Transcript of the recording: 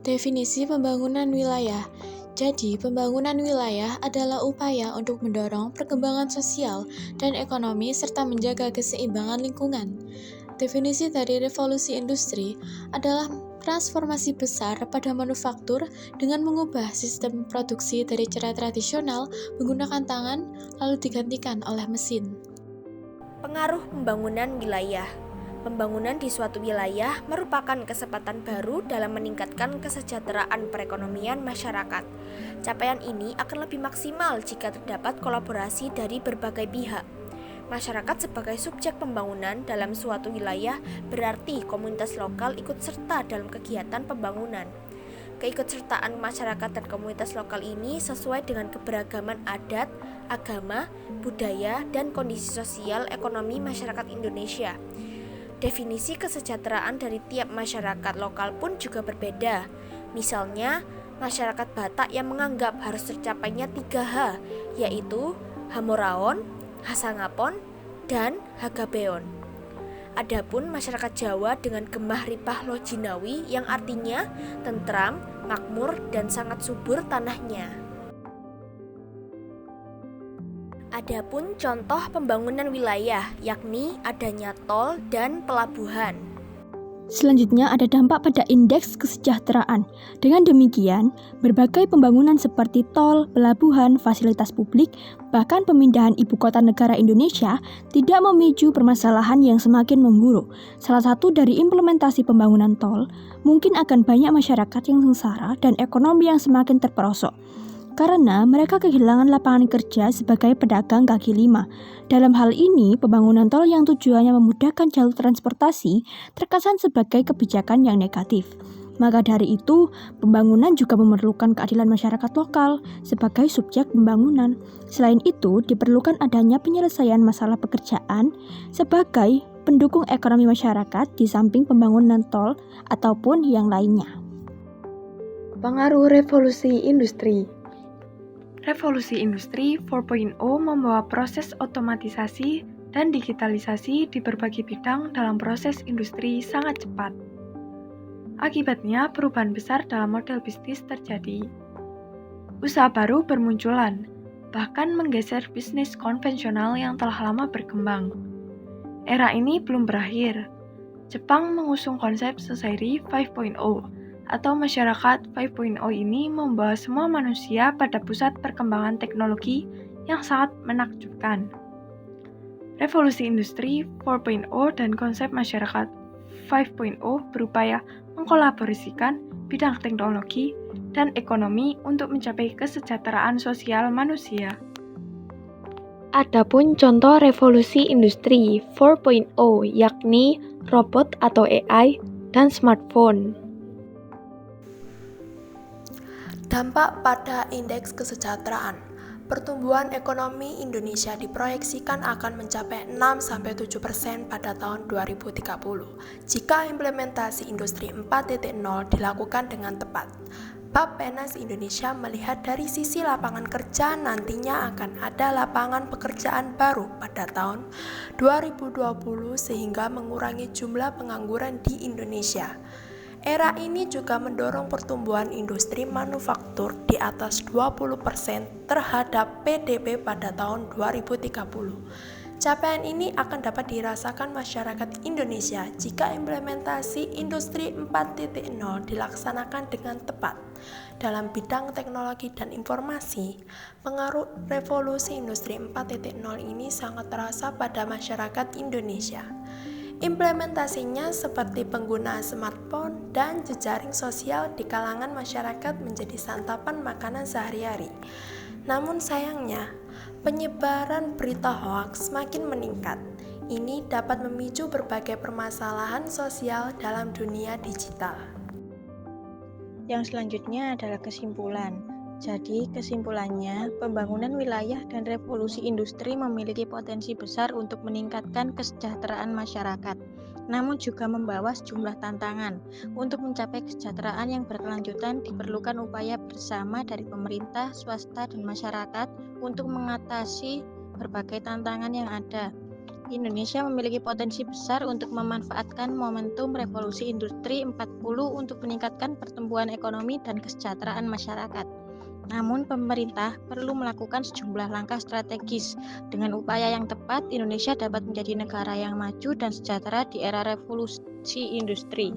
Definisi pembangunan wilayah. Jadi, pembangunan wilayah adalah upaya untuk mendorong perkembangan sosial dan ekonomi serta menjaga keseimbangan lingkungan. Definisi dari revolusi industri adalah transformasi besar pada manufaktur dengan mengubah sistem produksi dari cara tradisional menggunakan tangan lalu digantikan oleh mesin. Pengaruh pembangunan wilayah. Pembangunan di suatu wilayah merupakan kesempatan baru dalam meningkatkan kesejahteraan perekonomian masyarakat. Capaian ini akan lebih maksimal jika terdapat kolaborasi dari berbagai pihak. Masyarakat sebagai subjek pembangunan dalam suatu wilayah berarti komunitas lokal ikut serta dalam kegiatan pembangunan. Keikutsertaan masyarakat dan komunitas lokal ini sesuai dengan keberagaman adat, agama, budaya, dan kondisi sosial ekonomi masyarakat Indonesia. Definisi kesejahteraan dari tiap masyarakat lokal pun juga berbeda. Misalnya, masyarakat Batak yang menganggap harus tercapainya 3H, yaitu Hamoraon, Hasangapon, dan Hagabeon. Adapun masyarakat Jawa dengan Gemah Ripah Lojinawi yang artinya tentram, makmur, dan sangat subur tanahnya. Adapun contoh pembangunan wilayah, yakni adanya tol dan pelabuhan. Selanjutnya ada dampak pada indeks kesejahteraan. Dengan demikian, berbagai pembangunan seperti tol, pelabuhan, fasilitas publik, bahkan pemindahan ibu kota negara Indonesia tidak memicu permasalahan yang semakin memburuk. Salah satu dari implementasi pembangunan tol, mungkin akan banyak masyarakat yang sengsara dan ekonomi yang semakin terperosok. Karena mereka kehilangan lapangan kerja sebagai pedagang kaki lima. Dalam hal ini, pembangunan tol yang tujuannya memudahkan jalur transportasi terkesan sebagai kebijakan yang negatif. Maka dari itu, pembangunan juga memerlukan keadilan masyarakat lokal sebagai subjek pembangunan. Selain itu, diperlukan adanya penyelesaian masalah pekerjaan sebagai pendukung ekonomi masyarakat di samping pembangunan tol ataupun yang lainnya. Pengaruh revolusi industri. Revolusi industri 4.0 membawa proses otomatisasi dan digitalisasi di berbagai bidang dalam proses industri sangat cepat. Akibatnya, perubahan besar dalam model bisnis terjadi. Usaha baru bermunculan, bahkan menggeser bisnis konvensional yang telah lama berkembang. Era ini belum berakhir. Jepang mengusung konsep Society 5.0 atau masyarakat 5.0 ini membawa semua manusia pada pusat perkembangan teknologi yang sangat menakjubkan. Revolusi industri 4.0 dan konsep masyarakat 5.0 berupaya mengkolaborasikan bidang teknologi dan ekonomi untuk mencapai kesejahteraan sosial manusia. Adapun contoh revolusi industri 4.0 yakni robot atau AI dan smartphone. Dampak pada indeks kesejahteraan. Pertumbuhan ekonomi Indonesia diproyeksikan akan mencapai 6-7% pada tahun 2030 jika implementasi Industri 4.0 dilakukan dengan tepat. Bappenas Indonesia melihat dari sisi lapangan kerja nantinya akan ada lapangan pekerjaan baru pada tahun 2020 sehingga mengurangi jumlah pengangguran di Indonesia. Era ini juga mendorong pertumbuhan industri manufaktur di atas 20% terhadap PDB pada tahun 2030. Capaian ini akan dapat dirasakan masyarakat Indonesia jika implementasi Industri 4.0 dilaksanakan dengan tepat. Dalam bidang teknologi dan informasi, pengaruh revolusi Industri 4.0 ini sangat terasa pada masyarakat Indonesia. Implementasinya seperti penggunaan smartphone dan jejaring sosial di kalangan masyarakat menjadi santapan makanan sehari-hari. Namun sayangnya, penyebaran berita hoaks semakin meningkat. Ini dapat memicu berbagai permasalahan sosial dalam dunia digital. Yang selanjutnya adalah kesimpulan. Jadi, kesimpulannya, pembangunan wilayah dan revolusi industri memiliki potensi besar untuk meningkatkan kesejahteraan masyarakat, namun juga membawa sejumlah tantangan. Untuk mencapai kesejahteraan yang berkelanjutan, diperlukan upaya bersama dari pemerintah, swasta, dan masyarakat untuk mengatasi berbagai tantangan yang ada. Indonesia memiliki potensi besar untuk memanfaatkan momentum revolusi industri 40 untuk meningkatkan pertumbuhan ekonomi dan kesejahteraan masyarakat. Namun, pemerintah perlu melakukan sejumlah langkah strategis. Dengan upaya yang tepat, Indonesia dapat menjadi negara yang maju dan sejahtera di era revolusi industri.